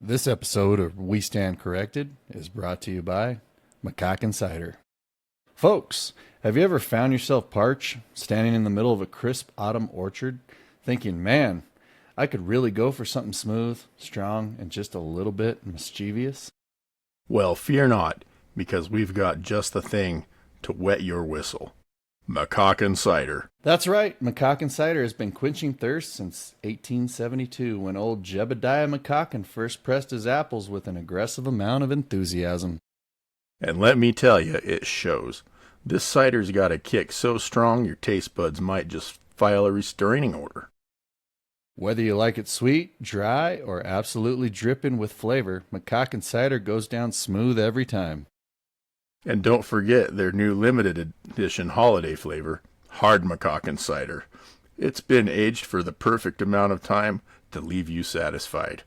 This episode of We Stand Corrected is brought to you by Macaque Cider. Folks, have you ever found yourself parched, standing in the middle of a crisp autumn orchard, thinking, man, I could really go for something smooth, strong, and just a little bit mischievous? Well, fear not, because we've got just the thing to wet your whistle. Macaque Cider. That's right, Macaque Cider has been quenching thirst since 1872 when old Jebediah Macaque first pressed his apples with an aggressive amount of enthusiasm. And let me tell you, it shows. This cider's got a kick so strong your taste buds might just file a restraining order. Whether you like it sweet, dry, or absolutely dripping with flavor, Macaque Cider goes down smooth every time. And don't forget their new limited edition holiday flavor, Hard Macaque Cider. It's been aged for the perfect amount of time to leave you satisfied.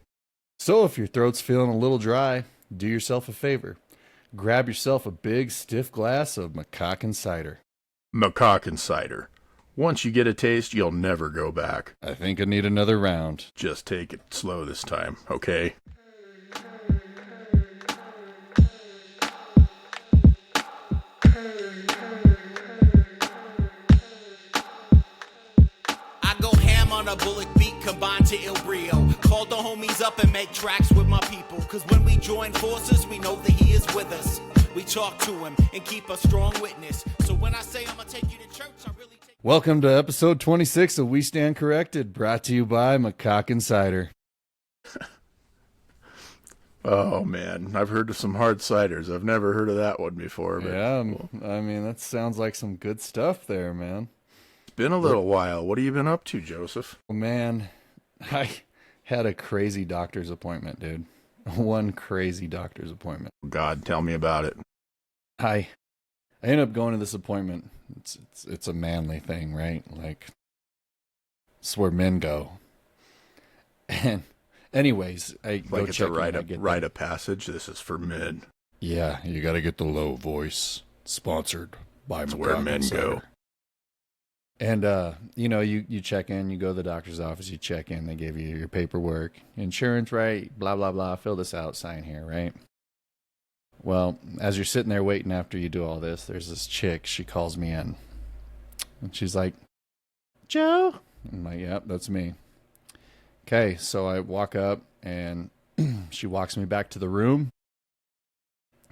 So if your throat's feeling a little dry, do yourself a favor. Grab yourself a big, stiff glass of Macaque Cider. Macaque Cider. Once you get a taste, you'll never go back. I think I need another round. Just take it slow this time, okay? I go ham on a bullet beat combined to Il Brio. Call the homies up and make tracks with my people. Cause when we join forces, we know that he is with us. We talk to him and keep a strong witness. So when I say I'm gonna take you to church, I really take... Welcome to episode 26 of We Stand Corrected, brought to you by Macaque Cider. Oh, man. I've heard of some hard ciders. I've never heard of that one before. But Yeah, I mean, that sounds like some good stuff there, man. It's been a little while. What have you been up to, Joseph? Oh, man, I had a crazy doctor's appointment, dude. One crazy doctor's appointment. God, tell me about it. I ended up going to this appointment. It's a manly thing, right? Like, it's where men go. And anyways, I go Like it's check a rite of passage. This is for men. Yeah, you got to get the low voice. Sponsored by It's where men go. And, you check in, you go to the doctor's office, you check in, they give you your paperwork, insurance, right? Blah, blah, blah. Fill this out, sign here, right? Well, as you're sitting there waiting after you do all this, there's this chick, she calls me in. And she's like, Joe? I'm like, yep, that's me. Okay, so I walk up and she walks me back to the room,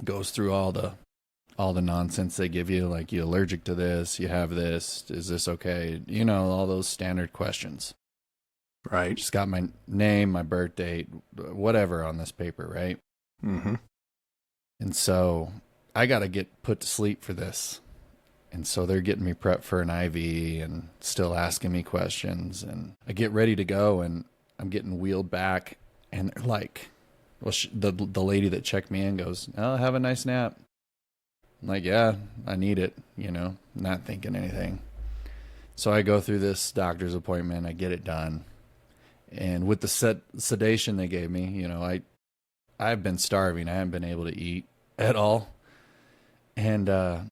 goes through all the nonsense they give you, like, you allergic to this, you have this, is this okay? You know, all those standard questions. Right. She's got my name, my birth date, whatever on this paper, right? Mm-hmm. And so I got to get put to sleep for this. And so they're getting me prepped for an IV and still asking me questions. And I get ready to go and I'm getting wheeled back. And they're like, well, the lady that checked me in goes, oh, have a nice nap. I'm like, yeah, I need it, not thinking anything. So I go through this doctor's appointment. I get it done. And with the sedation they gave me, I've been starving. I haven't been able to eat at all. And I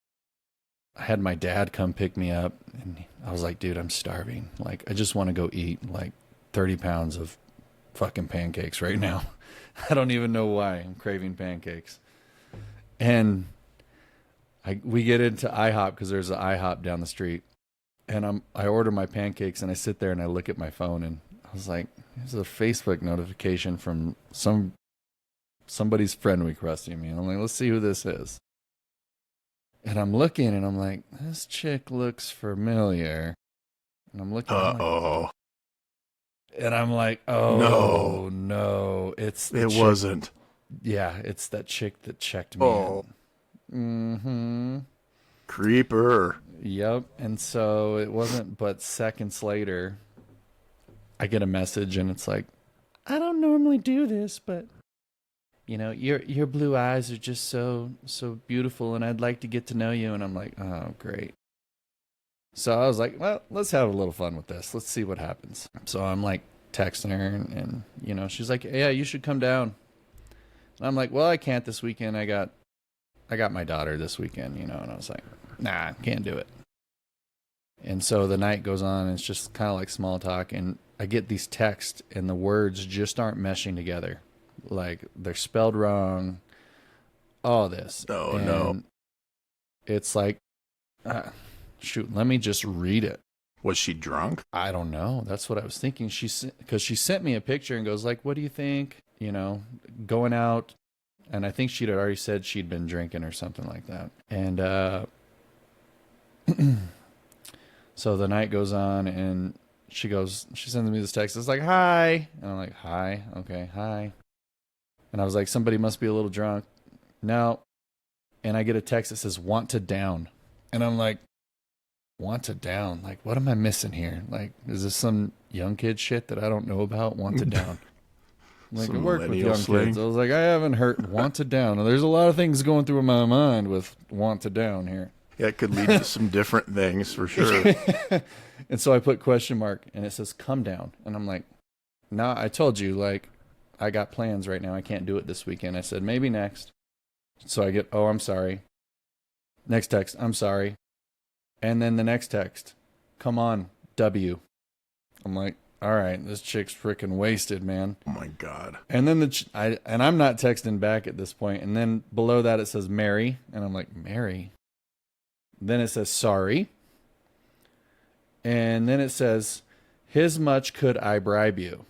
had my dad come pick me up. And I was like, dude, I'm starving. Like, I just want to go eat like 30 pounds of fucking pancakes right now. I don't even know why. I'm craving pancakes. And we get into IHOP because there's an IHOP down the street. And I order my pancakes and I sit there and I look at my phone and I was like, there's a Facebook notification from somebody's friend requesting me. And I'm like, let's see who this is. And I'm looking and I'm like, this chick looks familiar. And I'm looking. Uh-oh. And I'm like, oh, no. It wasn't. Yeah, it's that chick that checked me Oh. in. Mm-hmm. Creeper. Yep. And so it wasn't but seconds later, I get a message and it's like, I don't normally do this, but your blue eyes are just so beautiful and I'd like to get to know you. And I'm like, oh, great. So I was like, well, let's have a little fun with this. Let's see what happens. So I'm like texting her and she's like, yeah, you should come down. And I'm like, well, I can't this weekend. I got my daughter this weekend, and I was like, nah, can't do it. And so the night goes on and it's just kind of like small talk. And I get these texts and the words just aren't meshing together. like they're spelled wrong, all this. Oh, no. It's like, shoot, let me just read it. Was she drunk? I don't know. That's what I was thinking. Because she sent me a picture and goes like, what do you think? You know, going out. And I think she'd already said she'd been drinking or something like that. And so the night goes on and she sends me this text. It's like, hi. And I'm like, hi. Okay, hi. And I was like, somebody must be a little drunk. No. And I get a text that says, want to down. And I'm like, want to down? Like, what am I missing here? Like, is this some young kid shit that I don't know about? Want to down. Like, I work with young kids. I was like, I haven't heard want to down. There's a lot of things going through my mind with want to down here. Yeah, it could lead to some different things for sure. And so I put question mark and it says come down. And I'm like, nah, I told you, like, I got plans right now. I can't do it this weekend. I said, maybe next. So I get, oh, I'm sorry. Next text, I'm sorry. And then the next text, come on, W. I'm like, all right, this chick's freaking wasted, man. Oh my God. And then I'm not texting back at this point. And then below that it says Mary, and I'm like, Mary. Then it says sorry. And then it says, his much could I bribe you?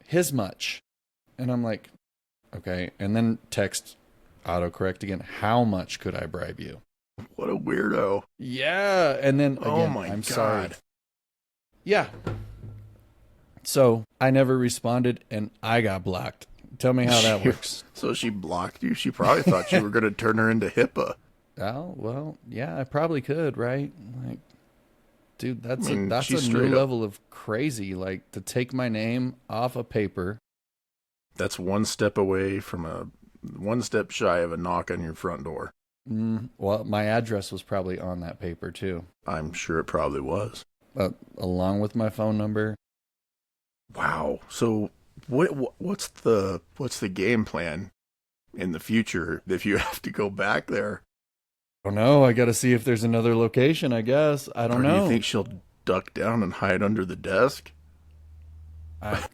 His much. And I'm like, okay. And then text autocorrect again. How much could I bribe you? What a weirdo. Yeah. And then again, oh my I'm God. sorry. Yeah. So I never responded and I got blocked. Tell me how that works. So she blocked you. She probably thought you were going to turn her into HIPAA. Oh, well, yeah, I probably could, right? Like, dude, that's a new level of crazy. Like, to take my name off a paper. That's one step away from one step shy of a knock on your front door. Well, my address was probably on that paper too. I'm sure it probably was. Along with my phone number. Wow. So what's the game plan in the future if you have to go back there? I don't know. I got to see if there's another location, I guess. I don't know. Do you think she'll duck down and hide under the desk? I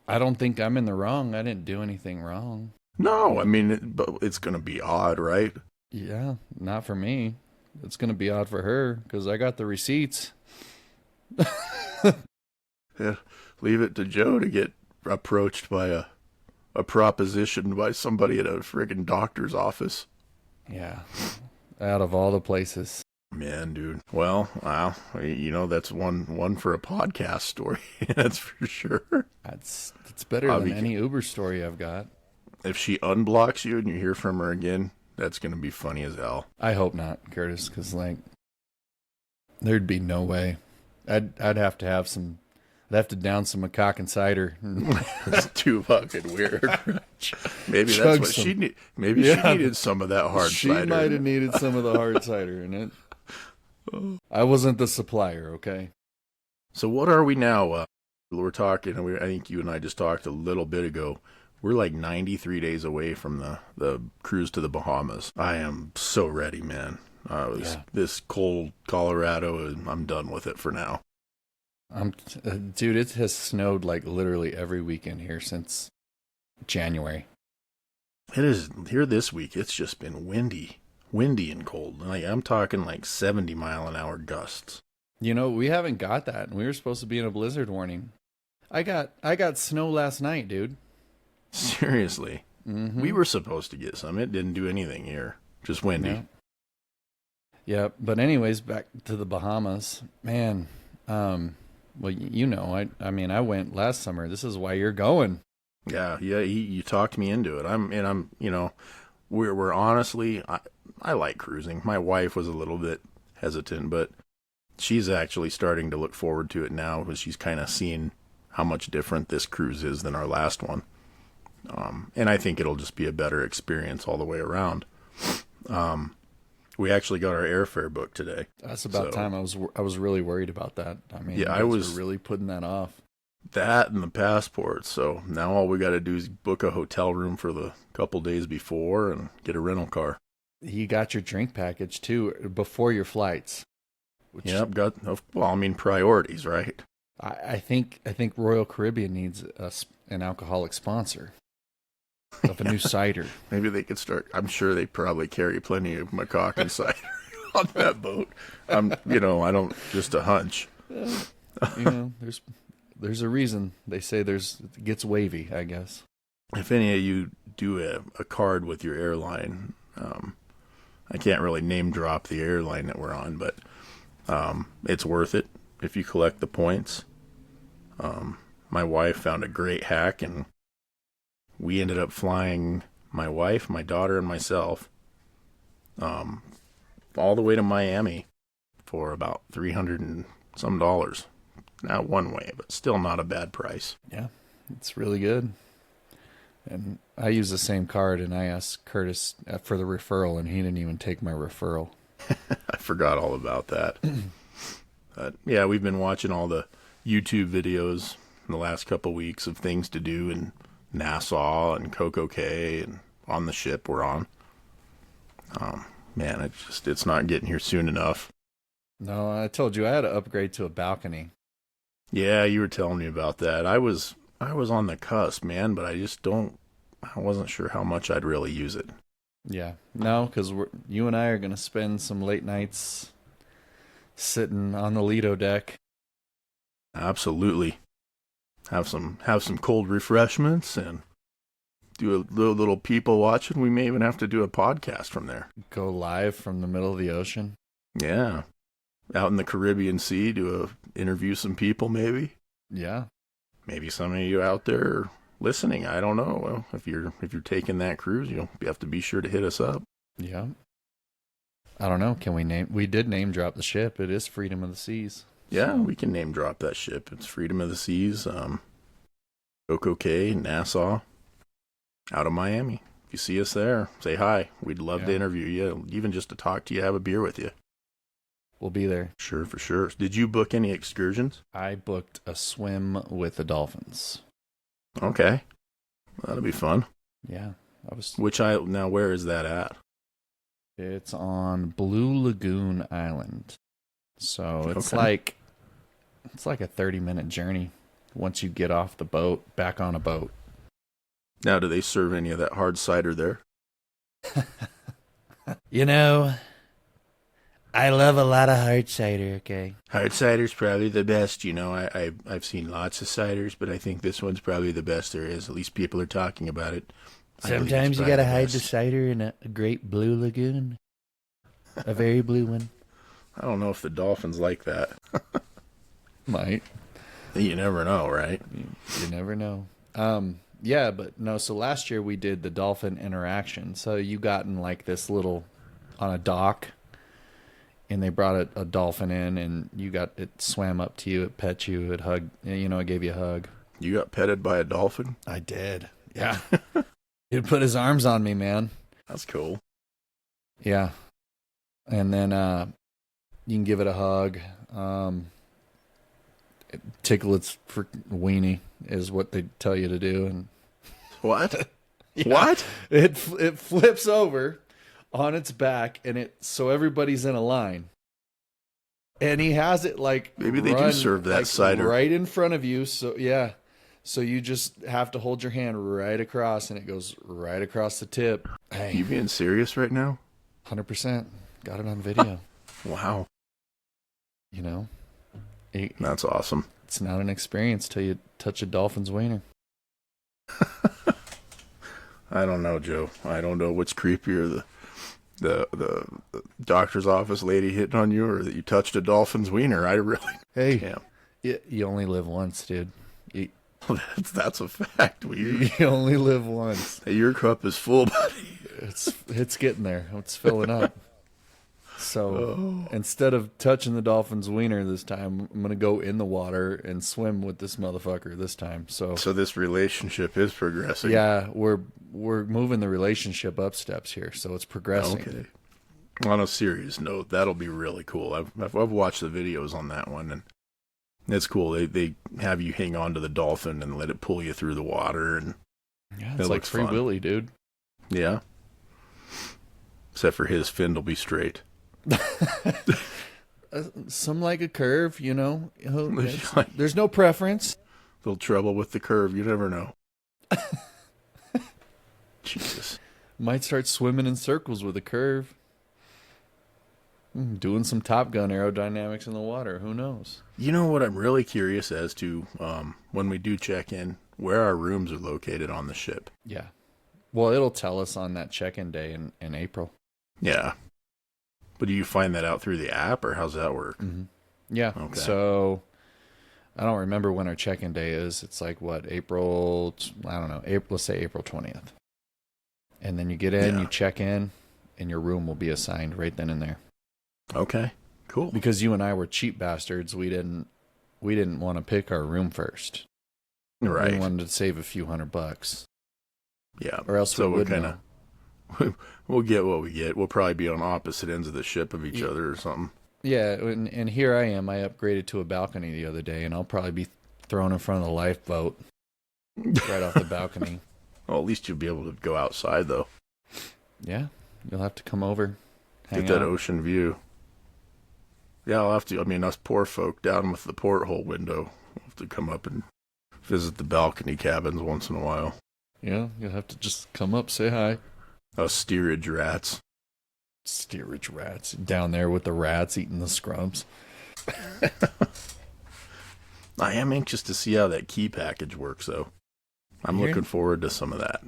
don't think I'm in the wrong. I didn't do anything wrong. No, I mean, but it's going to be odd, right? Yeah, not for me. It's going to be odd for her because I got the receipts. Yeah, leave it to Joe to get approached by a proposition by somebody at a friggin' doctor's office. Yeah, out of all the places. Man, dude. Well, wow. You know, that's one for a podcast story. That's for sure. It's better than any Uber story I've got. If she unblocks you and you hear from her again, that's going to be funny as hell. I hope not, Curtis, because, like, there'd be no way. I'd have to have some... I'd have to down some macaque and cider. That's too fucking weird. Maybe that's what she needed. Maybe she needed some of that hard cider. She might have needed some of the hard cider in it. I wasn't the supplier, okay? So what are we now? We're talking, I think you and I just talked a little bit ago. We're like 93 days away from the cruise to the Bahamas. I am so ready, man. This cold Colorado, I'm done with it for now. Dude, it has snowed like literally every weekend here since January. It is here this week. It's just been windy and cold. Like, I'm talking like 70-mile-an-hour gusts. You know, we haven't got that. We were supposed to be in a blizzard warning. I got snow last night, dude. Seriously. Mm-hmm. We were supposed to get some. It didn't do anything here. Just windy. Yeah, but anyways, back to the Bahamas. Man, well, you know, I mean, I went last summer. This is why you're going. Yeah, you talked me into it. I'm, you know, we're honestly, I like cruising. My wife was a little bit hesitant, but she's actually starting to look forward to it now because she's kind of seeing how much different this cruise is than our last one. And I think it'll just be a better experience all the way around. We actually got our airfare booked today. That's about time. I was really worried about that. I mean, yeah, I was really putting that off. That and the passport. So now all we got to do is book a hotel room for the couple days before and get a rental car. You got your drink package too before your flights. Yep, priorities, right? I think Royal Caribbean needs an alcoholic sponsor. of a new cider. Maybe they could start. I'm sure they probably carry plenty of macaque and cider on that boat. I don't, just a hunch. There's a reason they say it gets wavy, I guess. If any of you do a card with your airline, I can't really name drop the airline that we're on, but it's worth it if you collect the points. My wife found a great hack, and we ended up flying my wife, my daughter, and myself all the way to Miami for about $300 and some. Not one way, but still not a bad price. Yeah, it's really good. And I use the same card, and I asked Kurtis for the referral, and he didn't even take my referral. I forgot all about that. But yeah, we've been watching all the YouTube videos in the last couple of weeks of things to do in Nassau and Coco Cay and on the ship we're on. Man, it's not getting here soon enough. No, I told you I had to upgrade to a balcony. Yeah, you were telling me about that. I was on the cusp, man, but I wasn't sure how much I'd really use it. Yeah, no, because you and I are going to spend some late nights sitting on the Lido deck. Absolutely. Have some cold refreshments and do a little people watching. We may even have to do a podcast from there. Go live from the middle of the ocean. Yeah. Out in the Caribbean Sea, interview some people maybe. Yeah. Maybe some of you out there are listening. I don't know. Well, if you're taking that cruise, you have to be sure to hit us up. Yeah. I don't know. We did name drop the ship. It is Freedom of the Seas. Yeah, we can name drop that ship. It's Freedom of the Seas, Coco Cay, Nassau, out of Miami. If you see us there, say hi. We'd love to interview you, even just to talk to you, have a beer with you. We'll be there. Sure, for sure. Did you book any excursions? I booked a swim with the dolphins. Okay. That'll be fun. Yeah. Now where is that at? It's on Blue Lagoon Island. So it's Okay. like a 30-minute journey once you get off the boat, back on a boat. Now, do they serve any of that hard cider there? I love a lot of hard cider, okay? Hard cider's probably the best. I've seen lots of ciders, but I think this one's probably the best there is. At least people are talking about it. Sometimes you gotta hide the cider in a great blue lagoon. A very blue one. I don't know if the dolphins like that. Might. You never know, right? You never know. Yeah, but no, so last year we did the dolphin interaction. So you got in like this little, on a dock, and they brought a dolphin in, and it swam up to you, it pet you, it hugged, it gave you a hug. You got petted by a dolphin? I did. Yeah. He'd put his arms on me, man. That's cool. Yeah. And then you can give it a hug. Tickle its weenie is what they tell you to do. And what? Yeah. What? It flips over on its back, and so everybody's in a line. And he has it maybe they do serve that cider right in front of you. So yeah. So you just have to hold your hand right across, and it goes right across the tip. Hey, you being serious right now? 100%. Got it on video. Wow. That's awesome. It's not an experience till you touch a dolphin's wiener. I don't know, Joe. I don't know what's creepier, the doctor's office lady hitting on you, or that you touched a dolphin's wiener. I really can't. You only live once, dude. That's a fact. You only live once. Your cup is full, buddy. It's getting there. It's filling up. So instead of touching the dolphin's wiener this time, I'm gonna go in the water and swim with this motherfucker this time. So this relationship is progressing. Yeah, we're moving the relationship up steps here, so it's progressing. Okay. On a serious note, that'll be really cool. I've watched the videos on that one, and it's cool. They have you hang on to the dolphin and let it pull you through the water, and it's like Free Willy, dude. Yeah. Except for his fin will be straight. Some like a curve, There's no preference. Little trouble with the curve. You never know. Jesus. Might start swimming in circles with a curve. Doing some Top Gun aerodynamics in the water. Who knows? You know what I'm really curious as to, when we do check in, where our rooms are located on the ship. Yeah. Well, it'll tell us on that check-in day in April. Yeah. But do you find that out through the app, or how's that work? Mm-hmm. Yeah. Okay. So I don't remember when our check-in day is. It's like what, April? I don't know. Let's say April 20th. And then you get in, you check in, and your room will be assigned right then and there. Okay. Cool. Because you and I were cheap bastards, we didn't want to pick our room first. Right. We wanted to save a few $100. Yeah. Or else so we would kind of we'll get what we get. We'll probably be on opposite ends of the ship of each other or something. Yeah, and here I am. I upgraded to a balcony the other day, and I'll probably be thrown in front of the lifeboat right off the balcony. Well, at least you'll be able to go outside, though. Yeah, you'll have to come over. Get that ocean view. Yeah, I'll have to. I mean, us poor folk down with the porthole window will have to come up and visit the balcony cabins once in a while. Yeah, you'll have to just come up, say hi. Us steerage rats. Steerage rats. Down there with the rats eating the scrubs. I am anxious to see how that key package works, though. I'm looking forward to some of that.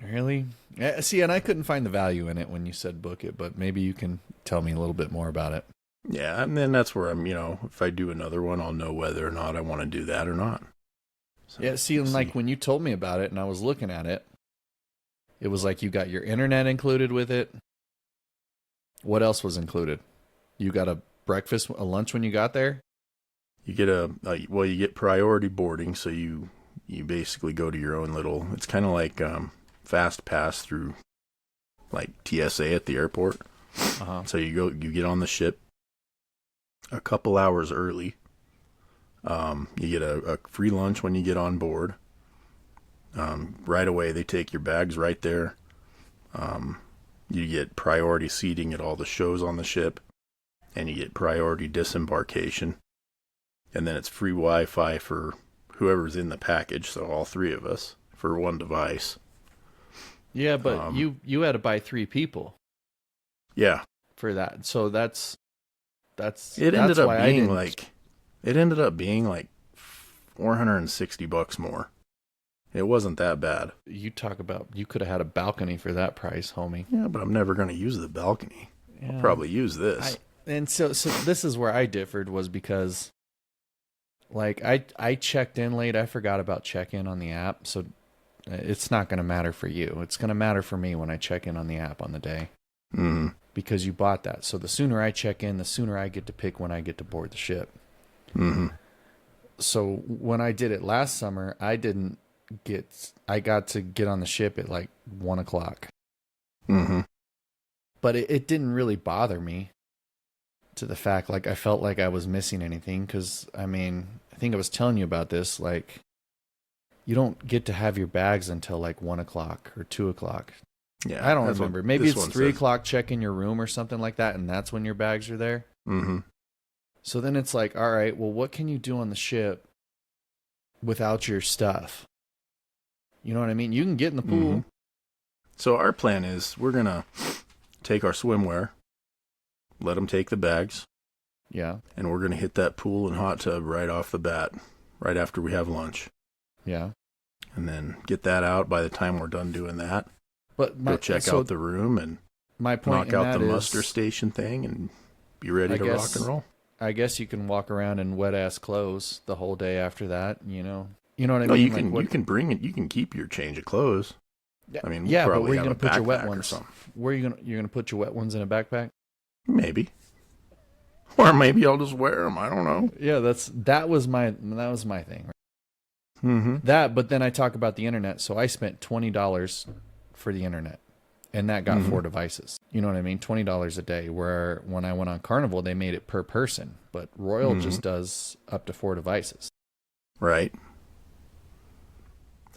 Really? See, and I couldn't find the value in it when you said book it, but maybe you can tell me a little bit more about it. Yeah, and then that's where I'm, if I do another one, I'll know whether or not I want to do that or not. So, yeah, see, and like when you told me about it and I was looking at it, it was like you got your internet included with it. What else was included? You got a lunch when you got there? You get you get priority boarding, so you basically go to your own little, it's kind of like fast pass through like TSA at the airport. Uh-huh. So you get on the ship a couple hours early. You get a free lunch when you get on board. Right away, they take your bags right there. You get priority seating at all the shows on the ship, and you get priority disembarkation. And then it's free Wi-Fi for whoever's in the package, so all three of us, for one device. Yeah, but you had to buy 3 people. Yeah. For that. So that's it ended up being like $460 more. It wasn't that bad. You talk about, you could have had a balcony for that price, homie. Yeah, but I'm never going to use the balcony. Yeah. I'll probably use this. So this is where I differed, was because like I checked in late. I forgot about check-in on the app. So it's not going to matter for you. It's going to matter for me when I check in on the app on the day. Mm-hmm. Because you bought that. So the sooner I check in, the sooner I get to pick when I get to board the ship. Mm-hmm. So when I did it last summer, I got to get on the ship at like 1:00. Mm-hmm. But it didn't really bother me, to the fact like I felt like I was missing anything. Because I mean, I think I was telling you about this. Like, you don't get to have your bags until like 1:00 or 2:00. Yeah, I don't remember. Maybe it's 3:00 check in your room or something like that, and that's when your bags are there. Mm-hmm. So then it's like, all right, well, what can you do on the ship without your stuff? You know what I mean? You can get in the pool. Mm-hmm. So our plan is we're going to take our swimwear, let them take the bags. Yeah. And we're going to hit that pool and hot tub right off the bat, right after we have lunch. Yeah. And then get that out by the time we're done doing that. But go check out the room and my point knock out the muster station thing and be ready to rock and roll. I guess you can walk around in wet ass clothes the whole day after that. You know what I mean? No, you can bring it. You can keep your change of clothes. I mean, yeah, we'll but where are you going to put your wet ones? Where you're going to put your wet ones in a backpack? Maybe, or maybe I'll just wear them. I don't know. Yeah, that was my thing. Right? Mm-hmm. But then I talk about the internet. So I spent $20 for the internet, and that got 4 devices. You know what I mean? $20 a day. Where when I went on Carnival, they made it per person, but Royal just does up to 4 devices. Right.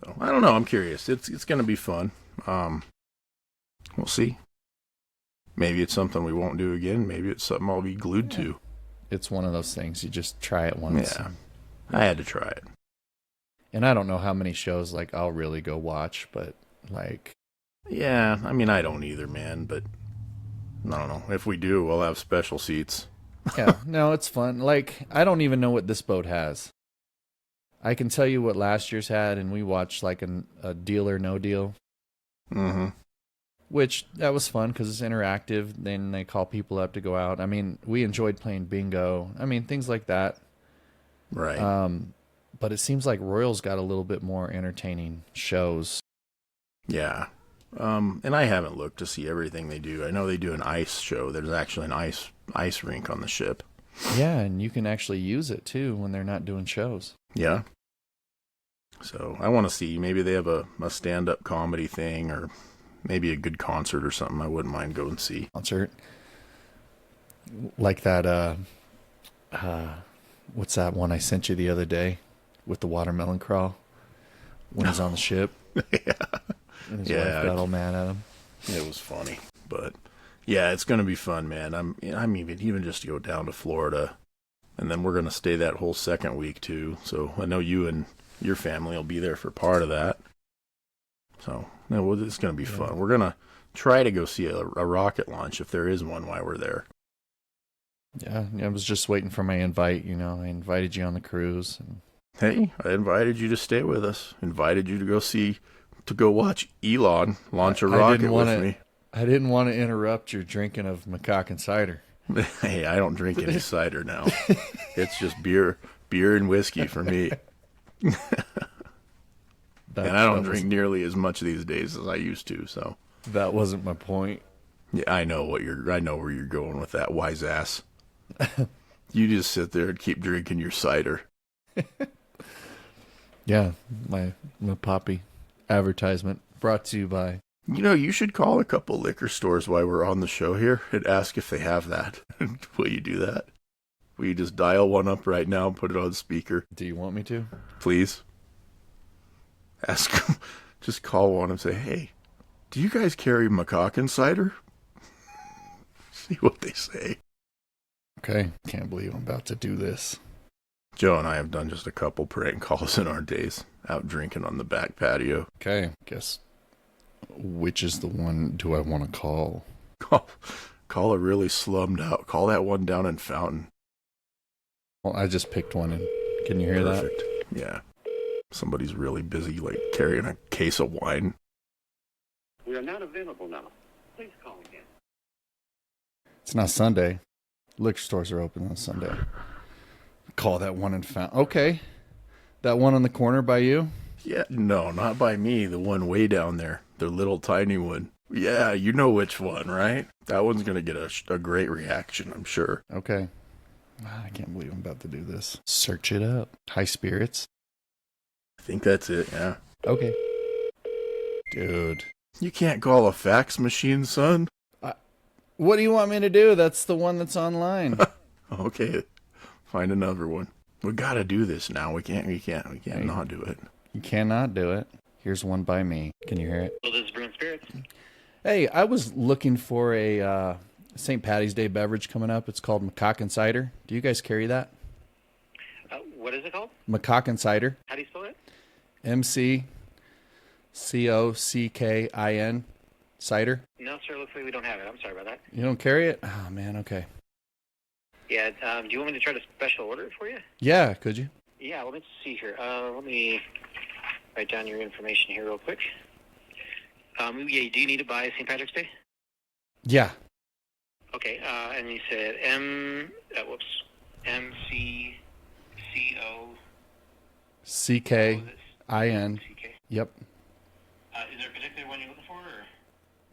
So I don't know. I'm curious. It's going to be fun. We'll see. Maybe it's something we won't do again. Maybe it's something I'll be glued to. It's one of those things. You just try it once. Yeah. I had to try it. And I don't know how many shows like I'll really go watch, but like Yeah, I mean, I don't either, man, but I don't know. If we do, we'll have special seats. Yeah, no, it's fun. Like, I don't even know what this boat has. I can tell you what last year's had, and we watched like a Deal or No Deal. Mm-hmm. Which, that was fun because it's interactive. Then they call people up to go out. I mean, we enjoyed playing bingo. I mean, things like that. Right. But it seems like Royal's got a little bit more entertaining shows. Yeah. And I haven't looked to see everything they do. I know they do an ice show. There's actually an ice rink on the ship. Yeah, and you can actually use it too when they're not doing shows. Yeah. So I want to see. Maybe they have a stand-up comedy thing, or maybe a good concert or something. I wouldn't mind going and see. Concert. Like that, what's that one I sent you the other day with the watermelon crawl when he's on the ship? Yeah. And his wife got all mad at him. It was funny, but yeah, it's going to be fun, man. I'm even just to go down to Florida, and then we're going to stay that whole second week too. So I know you and your family will be there for part of that. So no, it's going to be fun. We're going to try to go see a rocket launch if there is one while we're there. Yeah, I was just waiting for my invite. You know, I invited you on the cruise. And... Hey, I invited you to stay with us. Invited you to go watch Elon launch a rocket with me. I didn't want to interrupt your drinking of macaque and cider. Hey, I don't drink any cider now. It's just beer and whiskey for me. And I don't drink nearly as much these days as I used to. So that wasn't my point. Yeah, I know where you're going with that, wise ass. You just sit there and keep drinking your cider. Yeah, my poppy advertisement brought to you by. You know, you should call a couple liquor stores while we're on the show here and ask if they have that. Will you do that? Will you just dial one up right now and put it on speaker? Do you want me to? Please. Ask them. Just call one and say, hey, do you guys carry macaque and cider? See what they say. Okay. Can't believe I'm about to do this. Joe and I have done just a couple prank calls in our days, out drinking on the back patio. Okay. Guess which is the one do I want to call? Call a really slummed out. Call that one down in Fountain. Well, I just picked one. And can you hear Perfect. That? Yeah. Somebody's really busy, like carrying a case of wine. We are not available now. Please call again. It's not Sunday. Liquor stores are open on Sunday. Call that one in Fountain. Okay. That one on the corner by you? Yeah, no, not by me. The one way down there. The little tiny one. Yeah, you know which one, right? That one's going to get a great reaction, I'm sure. Okay. I can't believe I'm about to do this. Search it up. High spirits. I think that's it, yeah. Okay. Dude. You can't call a fax machine, son. What do you want me to do? That's the one that's online. Okay. Find another one. We got to do this now. We can't not do it. You cannot do it. Here's one by me. Can you hear it? Well, this is Bruin Spirits. Hey, I was looking for a St. Patty's Day beverage coming up. It's called Macaque and Cider. Do you guys carry that? What is it called? Macaque and Cider. How do you spell it? MCCOCKIN. Cider. No, sir. Looks like we don't have it. I'm sorry about that. You don't carry it? Oh, man. Okay. Yeah. Do you want me to try to special order it for you? Yeah. Could you? Yeah. Let me see here. Let me write down your information here real quick. Yeah. Do you need to buy St. Patrick's Day? Yeah. Okay. And you said MCCO. CKIN. Yep. Is there a particular one you're looking for? Or?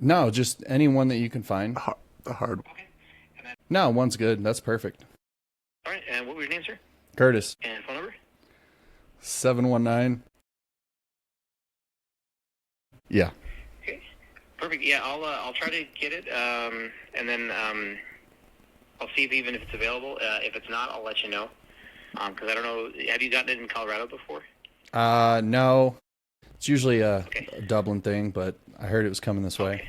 No, just any one that you can find. The hard one. Okay. And then, No, one's good. That's perfect. all right. And what was your name, sir? Curtis. And phone number? 719. Yeah. Okay. Perfect. Yeah, I'll try to get it, and then I'll see if it's available. If it's not, I'll let you know. Because I don't know. Have you gotten it in Colorado before? No. It's usually a Dublin thing, but I heard it was coming this way.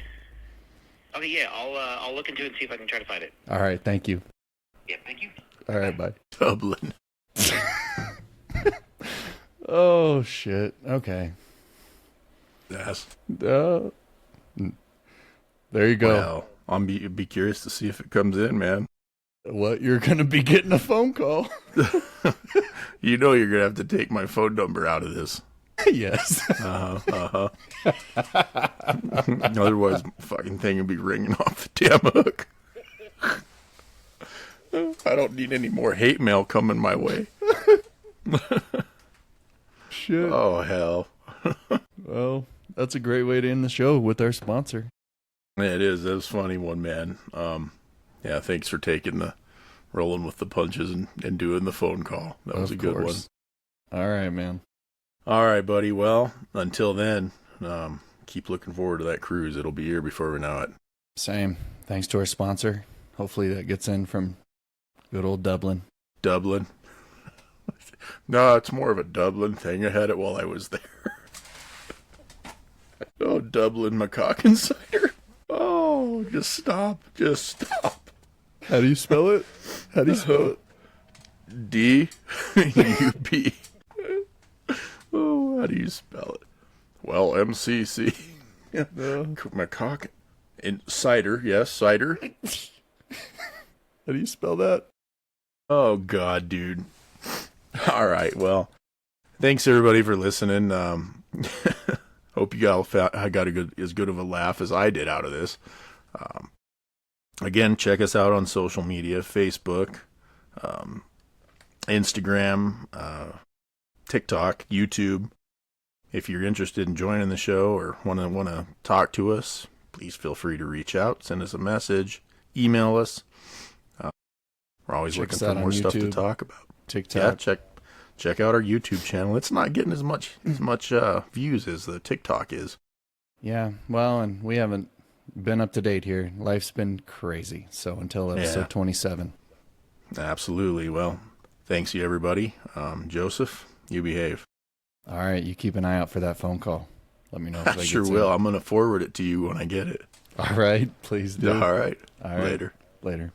Okay, yeah, I'll look into it and see if I can try to find it. All right, thank you. Yeah, thank you. All right, bye. Dublin. Oh, shit. Okay. Yes. There you go. Well, I'll be curious to see if it comes in, man. What? You're going to be getting a phone call. You know you're going to have to take my phone number out of this. Yes. Otherwise, fucking thing would be ringing off the damn hook. I don't need any more hate mail coming my way. Shit. Oh, hell. Well, that's a great way to end the show with our sponsor. It is. That was a funny one, man. Yeah, thanks for rolling with the punches and doing the phone call. That was a good one. All right, man. All right, buddy. Well, until then, keep looking forward to that cruise. It'll be here before we know it. Same. Thanks to our sponsor. Hopefully that gets in from good old Dublin. Dublin? No, it's more of a Dublin thing. I had it while I was there. Oh, Dublin McCocken cider. Oh, just stop. Just stop. How do you spell it? How do you spell it? D-U-B. Oh, how do you spell it? Well, M-C-C. McCocken. And cider, yes, cider. How do you spell that? Oh, God, dude. All right, well, thanks, everybody, for listening. Hope you all I got as good of a laugh as I did out of this. Again, check us out on social media, Facebook, Instagram, TikTok, YouTube. If you're interested in joining the show or want to talk to us, please feel free to reach out, send us a message, email us. We're always looking for more stuff to talk about. TikTok. Yeah, check out our YouTube channel. It's not getting as much views as the TikTok is. Yeah, well, and we haven't been up to date here. Life's been crazy. So until episode 27. Absolutely. Well, thanks you, everybody. Joseph, you behave. All right, you keep an eye out for that phone call. Let me know if I sure will. I'm going to forward it to you when I get it. All right, please do. All right. All right. Later. Later.